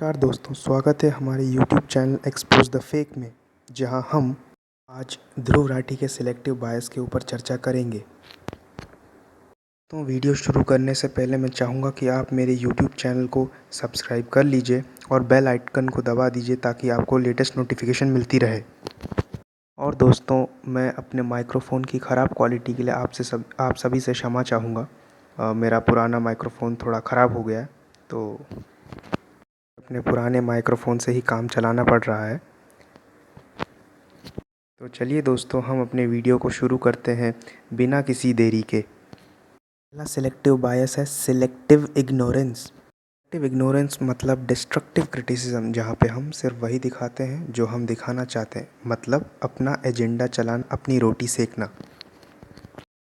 नमस्कार दोस्तों, स्वागत है हमारे YouTube channel expose the fake में, जहां हम आज ध्रुव राठी के सिलेक्टिव बायस के ऊपर चर्चा करेंगे। तो वीडियो शुरू करने से पहले मैं चाहूँगा कि आप मेरे YouTube चैनल को सब्सक्राइब कर लीजिए और बेल आइकन को दबा दीजिए ताकि आपको लेटेस्ट नोटिफिकेशन मिलती रहे। और दोस्तों, मैं अपने माइक्रोफ़ोन की ख़राब क्वालिटी के लिए आप सभी से क्षमा चाहूँगा। मेरा पुराना माइक्रोफ़ोन थोड़ा ख़राब हो गया है, तो अपने पुराने माइक्रोफ़ोन से ही काम चलाना पड़ रहा है। तो चलिए दोस्तों, हम अपने वीडियो को शुरू करते हैं बिना किसी देरी के। पहला सिलेक्टिव बायस है सिलेक्टिव इग्नोरेंस। सिलेक्टिव इग्नोरेंस मतलब डिस्ट्रक्टिव क्रिटिसिज्म, जहाँ पे हम सिर्फ वही दिखाते हैं जो हम दिखाना चाहते हैं, मतलब अपना एजेंडा चलाना, अपनी रोटी सेकना।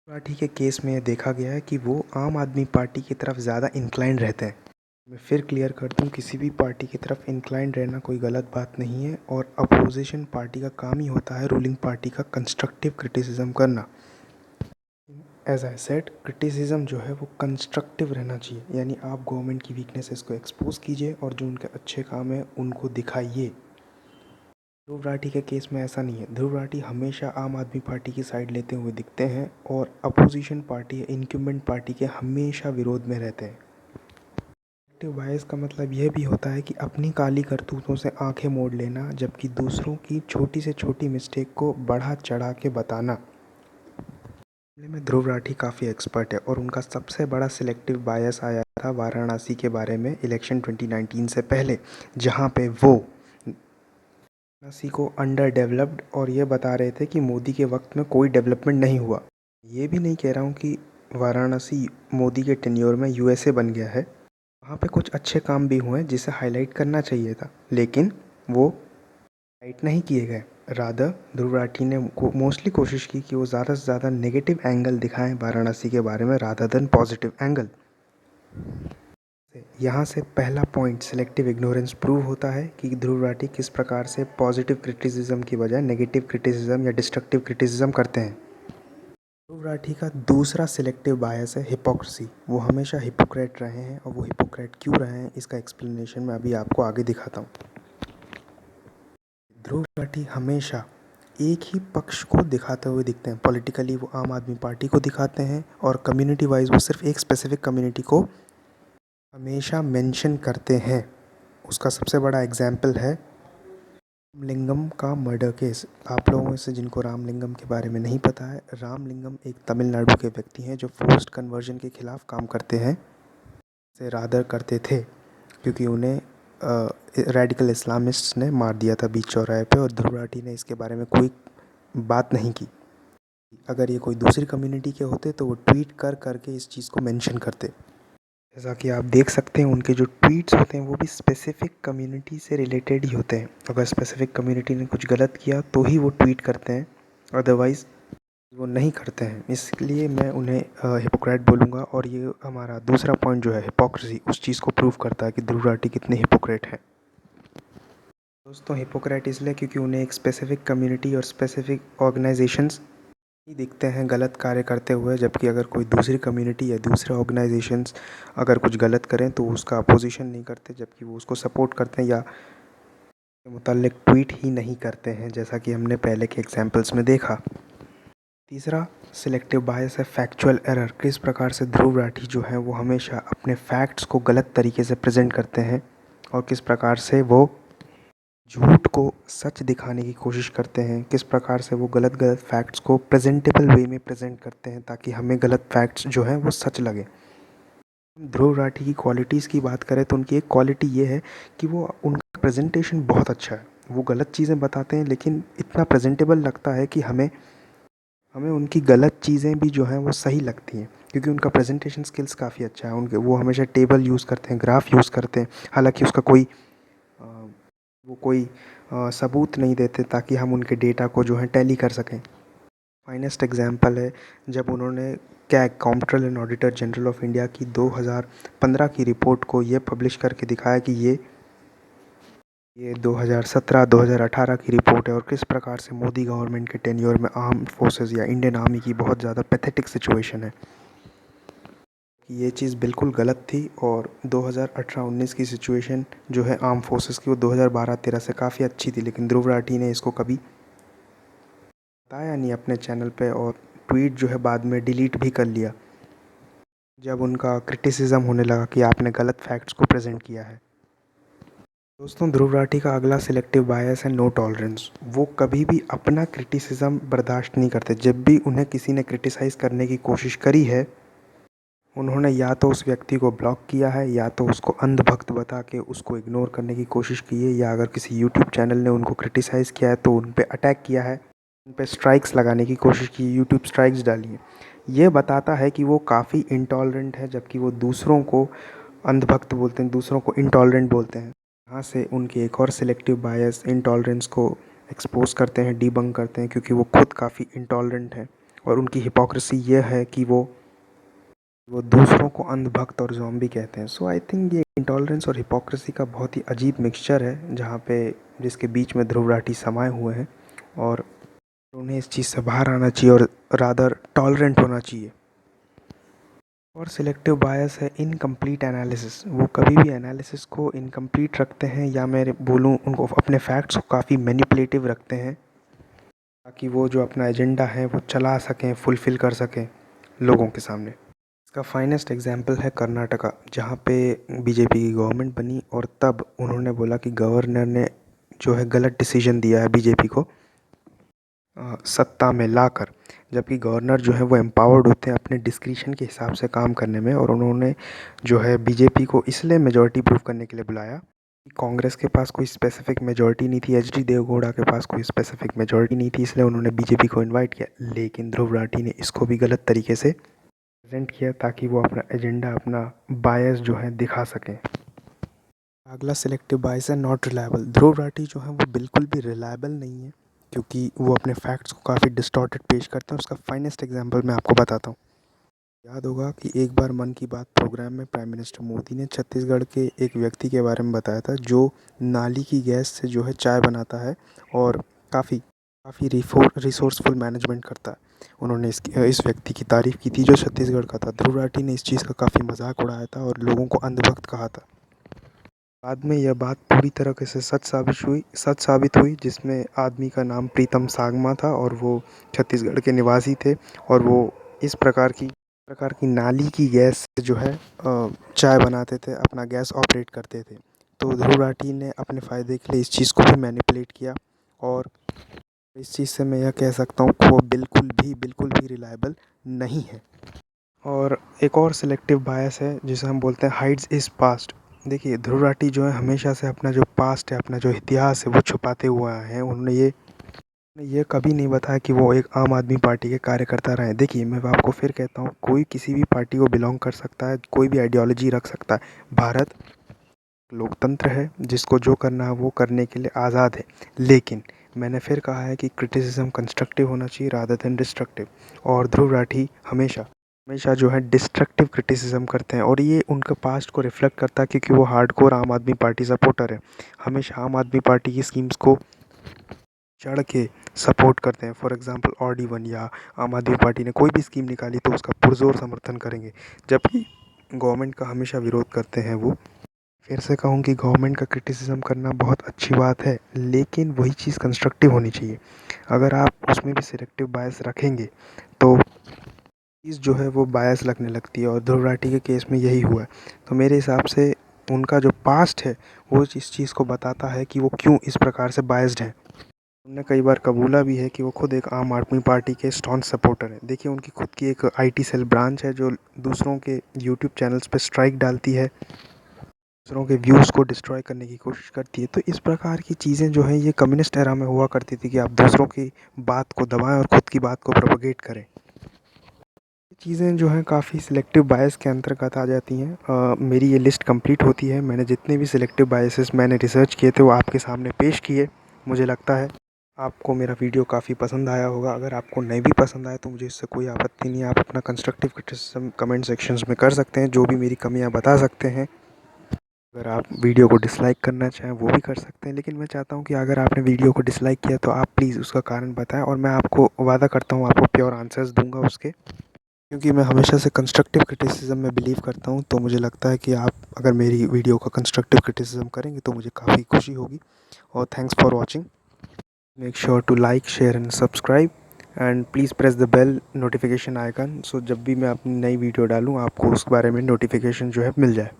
राठी के केस में यह देखा गया है कि वो आम आदमी पार्टी की तरफ ज़्यादा इंक्लाइंड रहते हैं। मैं फिर क्लियर कर दूं, किसी भी पार्टी की तरफ इंक्लाइंड रहना कोई गलत बात नहीं है, और अपोजिशन पार्टी का काम ही होता है रूलिंग पार्टी का कंस्ट्रक्टिव क्रिटिसिज्म करना। एज आई सेड, क्रिटिसिज्म जो है वो कंस्ट्रक्टिव रहना चाहिए, यानी आप गवर्नमेंट की वीकनेसेस को एक्सपोज कीजिए और जो उनके अच्छे काम है उनको दिखाइए। ध्रुव राठी के केस में ऐसा नहीं है। ध्रुव राठी हमेशा आम आदमी पार्टी की साइड लेते हुए दिखते हैं और अपोजिशन पार्टी, इनक्यूमेंट पार्टी के हमेशा विरोध में रहते हैं। सिलेक्टिव बायस का मतलब यह भी होता है कि अपनी काली करतूतों से आंखें मोड़ लेना, जबकि दूसरों की छोटी से छोटी मिस्टेक को बढ़ा चढ़ा के बताना। मामले में ध्रुव राठी काफ़ी एक्सपर्ट है और उनका सबसे बड़ा सिलेक्टिव बायस आया था वाराणसी के बारे में इलेक्शन 2019 से पहले, जहां पे वो वाराणसी को अंडर डेवलप्ड और ये बता रहे थे कि मोदी के वक्त में कोई डेवलपमेंट नहीं हुआ। ये भी नहीं कह रहा हूँ कि वाराणसी मोदी के टेन्योर में यूएसए बन गया है। वहाँ पे कुछ अच्छे काम भी हुए जिसे हाईलाइट करना चाहिए था, लेकिन वो हाईलाइट नहीं किए गए। रादर ध्रुव राठी ने मोस्टली कोशिश की कि वो ज़्यादा से ज़्यादा नेगेटिव एंगल दिखाएं वाराणसी के बारे में, रादर देन पॉजिटिव एंगल। यहाँ से पहला पॉइंट सिलेक्टिव इग्नोरेंस प्रूव होता है कि ध्रुव राठी किस प्रकार से पॉजिटिव क्रिटिसिज्म की बजाय नेगेटिव क्रिटिसिज्म या डिस्ट्रक्टिव क्रिटिसिज्म करते हैं। ध्रुव राठी का दूसरा सिलेक्टिव बायस है हिपोक्रेसी। वो हमेशा हिपोक्रेट रहे हैं, और वो हिपोक्रेट क्यों रहे हैं इसका एक्सप्लेनेशन मैं अभी आपको आगे दिखाता हूँ। ध्रुव राठी हमेशा एक ही पक्ष को दिखाते हुए दिखते हैं। पॉलिटिकली वो आम आदमी पार्टी को दिखाते हैं, और कम्युनिटी वाइज वो सिर्फ एक स्पेसिफिक कम्युनिटी को हमेशा मेंशन करते हैं। उसका सबसे बड़ा एग्जाम्पल है रामलिंगम का मर्डर केस। आप लोगों में से जिनको रामलिंगम के बारे में नहीं पता है, रामलिंगम एक तमिलनाडु के व्यक्ति हैं जो फोर्स्ड कन्वर्जन के खिलाफ काम करते हैं, से रादर करते थे, क्योंकि उन्हें रेडिकल इस्लामिस्ट्स ने मार दिया था बीच चौराहे पे, और ध्रुव राठी ने इसके बारे में कोई बात नहीं की। अगर ये कोई दूसरी कम्युनिटी के होते तो वो ट्वीट कर करके इस चीज़ को मेंशन करते। जैसा कि आप देख सकते हैं, उनके जो ट्वीट्स होते हैं वो भी स्पेसिफिक कम्युनिटी से रिलेटेड ही होते हैं। अगर स्पेसिफिक कम्युनिटी ने कुछ गलत किया तो ही वो ट्वीट करते हैं, अदरवाइज़ वो नहीं करते हैं। इसलिए मैं उन्हें हिपोक्रेट बोलूँगा, और ये हमारा दूसरा पॉइंट जो है हिपोक्रेसी, उस चीज़ को प्रूव करता है कि ध्रुव राठी कितने हिपोक्रेट हैं। दोस्तों, हिपोक्रेट इसलिए क्योंकि उन्हें एक स्पेसिफिक कम्युनिटी और स्पेसिफिक ऑर्गेनाइजेशंस ही दिखते हैं गलत कार्य करते हुए, जबकि अगर कोई दूसरी कम्युनिटी या दूसरे ऑर्गेनाइजेशंस अगर कुछ गलत करें तो उसका अपोजिशन नहीं करते, जबकि वो उसको सपोर्ट करते हैं या के मुताल्लिक ट्वीट ही नहीं करते हैं, जैसा कि हमने पहले के एग्जांपल्स में देखा। तीसरा सिलेक्टिव बायस है फैक्चुअल एरर। किस प्रकार से ध्रुव राठी जो है वो हमेशा अपने फैक्ट्स को गलत तरीके से प्रेजेंट करते हैं, और किस प्रकार से वो झूठ को सच दिखाने की कोशिश करते हैं, किस प्रकार से वो गलत गलत फैक्ट्स को प्रेजेंटेबल वे में प्रेजेंट करते हैं ताकि हमें गलत फैक्ट्स जो हैं वो सच लगे। ध्रुव राठी की क्वालिटीज़ की बात करें तो उनकी एक क्वालिटी ये है कि वो उनका प्रेजेंटेशन बहुत अच्छा है। वो गलत चीज़ें बताते हैं लेकिन इतना प्रेजेंटेबल लगता है कि हमें हमें उनकी गलत चीज़ें भी जो हैं वो सही लगती हैं, क्योंकि उनका प्रेजेंटेशन स्किल्स काफ़ी अच्छा है। उनके वो हमेशा टेबल यूज़ करते हैं, ग्राफ यूज़ करते हैं, हालांकि उसका कोई सबूत नहीं देते ताकि हम उनके डेटा को जो है टैली कर सकें। फाइनेस्ट एग्जांपल है जब उन्होंने CAG, comptroller and auditor general of India की 2015 की रिपोर्ट को ये पब्लिश करके दिखाया कि ये 2017-2018 की रिपोर्ट है, और किस प्रकार से मोदी गवर्नमेंट के टेन्योर में आर्म फोर्सेस या इंडियन आर्मी की बहुत ज़्यादा पैथेटिक सिचुएशन है। ये चीज़ बिल्कुल गलत थी और 2018-19 की सिचुएशन जो है आर्म फोर्सेस की वो 2012-13 से काफ़ी अच्छी थी, लेकिन ध्रुव राठी ने इसको कभी बताया नहीं अपने चैनल पे और ट्वीट जो है बाद में डिलीट भी कर लिया जब उनका क्रिटिसिज्म होने लगा कि आपने गलत फैक्ट्स को प्रेजेंट किया है। दोस्तों, ध्रुव राठी का अगला सिलेक्टिव बायस है नो टॉलरेंस। वो कभी भी अपना क्रिटिसिज्म बर्दाश्त नहीं करते। जब भी उन्हें किसी ने क्रिटिसाइज़ करने की कोशिश करी है, उन्होंने या तो उस व्यक्ति को ब्लॉक किया है या तो उसको अंधभक्त बता के उसको इग्नोर करने की कोशिश की है, या अगर किसी यूट्यूब चैनल ने उनको क्रिटिसाइज़ किया है तो उन पे अटैक किया है, उन पे स्ट्राइक्स लगाने की कोशिश की, यूट्यूब स्ट्राइक्स डाली है। ये बताता है कि वो काफ़ी इंटॉलरेंट है, जबकि वो दूसरों को अंधभक्त बोलते हैं, दूसरों को इंटॉलरेंट बोलते हैं। यहाँ से उनकी एक और सिलेक्टिव बायस इंटॉलरेंस को एक्सपोज करते हैं, डीबंक करते हैं, क्योंकि वो खुद काफ़ी इंटॉलरेंट हैं और उनकी हिपोक्रेसी ये है कि वो दूसरों को अंधभक्त और ज़ॉम्बी कहते हैं। सो आई थिंक ये इंटॉलरेंस और हिपोक्रेसी का बहुत ही अजीब मिक्सचर है, जहाँ पे जिसके बीच में ध्रुव राठी समाये हुए हैं और उन्हें इस चीज़ से बाहर आना चाहिए और रादर टॉलरेंट होना चाहिए। और सिलेक्टिव बायस है इनकम्प्लीट एनालिसिस। वो कभी भी एनालिसिस को इनकम्प्लीट रखते हैं, या मैं बोलूँ उनको अपने फैक्ट्स को काफ़ी मैनिपुलेटिव रखते हैं, ताकि वो जो अपना एजेंडा है वो चला सकें, फुलफ़िल कर सकें लोगों के सामने। इसका फाइनेस्ट एग्जांपल है कर्नाटका, जहाँ पे बीजेपी की गवर्नमेंट बनी और तब उन्होंने बोला कि गवर्नर ने जो है गलत डिसीजन दिया है बीजेपी को सत्ता में लाकर, जबकि गवर्नर जो है वो एम्पावर्ड होते हैं अपने डिस्क्रिशन के हिसाब से काम करने में। और उन्होंने जो है बीजेपी को इसलिए मेजॉरिटी प्रूव करने के लिए बुलाया कि कांग्रेस के पास कोई स्पेसिफिक मेजॉरिटी नहीं थी, एचडी देवगौड़ा के पास कोई स्पेसिफिक मेजॉरिटी नहीं थी, इसलिए उन्होंने बीजेपी को इन्वाइट किया। लेकिन ध्रुव राठी ने इसको भी गलत तरीके से प्रेजेंट किया ताकि वो अपना एजेंडा, अपना बायस जो है दिखा सकें। अगला सिलेक्टिव बायस है नॉट रिलायबल। ध्रुव राठी जो है वो बिल्कुल भी रिलायबल नहीं है, क्योंकि वो अपने फैक्ट्स को काफ़ी डिस्टॉर्टेड पेश करते हैं। उसका फाइनेस्ट एग्जांपल मैं आपको बताता हूँ। याद होगा कि एक बार मन की बात प्रोग्राम में प्राइम मिनिस्टर मोदी ने छत्तीसगढ़ के एक व्यक्ति के बारे में बताया था, जो नाली की गैस से जो है चाय बनाता है और काफ़ी काफ़ी रिसोर्सफुल मैनेजमेंट करता है। उन्होंने इस व्यक्ति की तारीफ़ की थी जो छत्तीसगढ़ का था। ध्रुव राठी ने इस चीज़ का काफ़ी मजाक उड़ाया था और लोगों को अंधभक्त कहा था। बाद में यह बात पूरी तरीके से सच साबित हुई, जिसमें आदमी का नाम प्रीतम सांगमा था और वो छत्तीसगढ़ के निवासी थे और वो इस प्रकार की नाली की गैस से जो है चाय बनाते थे, अपना गैस ऑपरेट करते थे। तो ध्रुव राठी ने अपने फ़ायदे के लिए इस चीज़ को भी मैनिपुलेट किया और इस चीज़ से मैं यह कह सकता हूँ कि वो बिल्कुल भी रिलायबल नहीं है। और एक और सिलेक्टिव बायस है जिसे हम बोलते हैं हाइड्स इज पास्ट। देखिए, ध्रुव राठी जो है हमेशा से अपना जो पास्ट है, अपना जो इतिहास है वो छुपाते हुए आए हैं। उन्होंने ये कभी नहीं बताया कि वो एक आम आदमी पार्टी के कार्यकर्ता रहे। देखिए, मैं आपको फिर कहता हूँ, कोई किसी भी पार्टी को बिलोंग कर सकता है, कोई भी आइडियोलॉजी रख सकता है। भारत लोकतंत्र है, जिसको जो करना है वो करने के लिए आज़ाद है। लेकिन मैंने फिर कहा है कि क्रिटिसिज्म कंस्ट्रक्टिव होना चाहिए रादर देन डिस्ट्रक्टिव। और ध्रुव राठी हमेशा हमेशा जो है डिस्ट्रक्टिव क्रिटिसिज्म करते हैं और ये उनके पास्ट को रिफ्लेक्ट करता है, क्योंकि वो हार्डकोर आम आदमी पार्टी सपोर्टर है। हमेशा आम आदमी पार्टी की स्कीम्स को चढ़ के सपोर्ट करते हैं। फॉर एग्जांपल ऑडी 1 या आम आदमी पार्टी ने कोई भी स्कीम निकाली तो उसका पुरजोर समर्थन करेंगे, जबकि गवर्नमेंट का हमेशा विरोध करते हैं वो। फिर से कहूँ कि गवर्नमेंट का क्रिटिसिज्म करना बहुत अच्छी बात है, लेकिन वही चीज़ कंस्ट्रक्टिव होनी चाहिए। अगर आप उसमें भी सिलेक्टिव बायस रखेंगे तो चीज़ जो है वो बायस लगने लगती है और ध्रुव राठी के केस में यही हुआ है। तो मेरे हिसाब से उनका जो पास्ट है वो इस चीज़ को बताता है कि वो क्यों इस प्रकार से बायस्ड हैं। उन्होंने कई बार कबूला भी है कि वो खुद एक आम आदमी पार्टी के स्टॉन्च सपोर्टर हैं। देखिए, उनकी खुद की एक आईटी सेल ब्रांच है जो दूसरों के यूट्यूब चैनल्स पे स्ट्राइक डालती है, दूसरों के व्यूज़ को डिस्ट्रॉय करने की कोशिश करती है। तो इस प्रकार की चीज़ें जो हैं ये कम्युनिस्ट एरा में हुआ करती थी कि आप दूसरों की बात को दबाएं और ख़ुद की बात को प्रोपेगेट करें। ये चीज़ें जो हैं काफ़ी सिलेक्टिव बायस के अंतर्गत आ जाती हैं। मेरी ये लिस्ट कंप्लीट होती है। मैंने जितने भी सिलेक्टिव बायसेस मैंने रिसर्च किए थे वो आपके सामने पेश किए। मुझे लगता है आपको मेरा वीडियो काफ़ी पसंद आया होगा। अगर आपको नहीं भी पसंद आया तो मुझे इससे कोई आपत्ति नहीं है। आप अपना कंस्ट्रक्टिव क्रिटिसिज्म कमेंट सेक्शंस में कर सकते हैं, जो भी मेरी कमियाँ बता सकते हैं। अगर आप वीडियो को डिसलाइक करना चाहें वो भी कर सकते हैं, लेकिन मैं चाहता हूँ कि अगर आपने वीडियो को डिसलाइक किया तो आप प्लीज़ उसका कारण बताएं और मैं आपको वादा करता हूँ आपको प्योर आंसर्स दूंगा उसके। क्योंकि मैं हमेशा से कंस्ट्रक्टिव क्रिटिसिज्म में बिलीव करता हूँ, तो मुझे लगता है कि आप अगर मेरी वीडियो का कंस्ट्रक्टिव क्रिटिसिज्म करेंगे तो मुझे काफ़ी खुशी होगी। और thanks for watching. Make sure to like, share and subscribe and please press the bell notification icon, so जब भी मैं अपनी नई वीडियो डालूँ आपको उस बारे में नोटिफिकेशन जो है मिल जाए।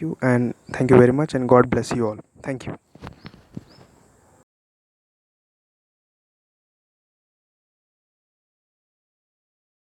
Thank you very much and God bless you all. Thank you.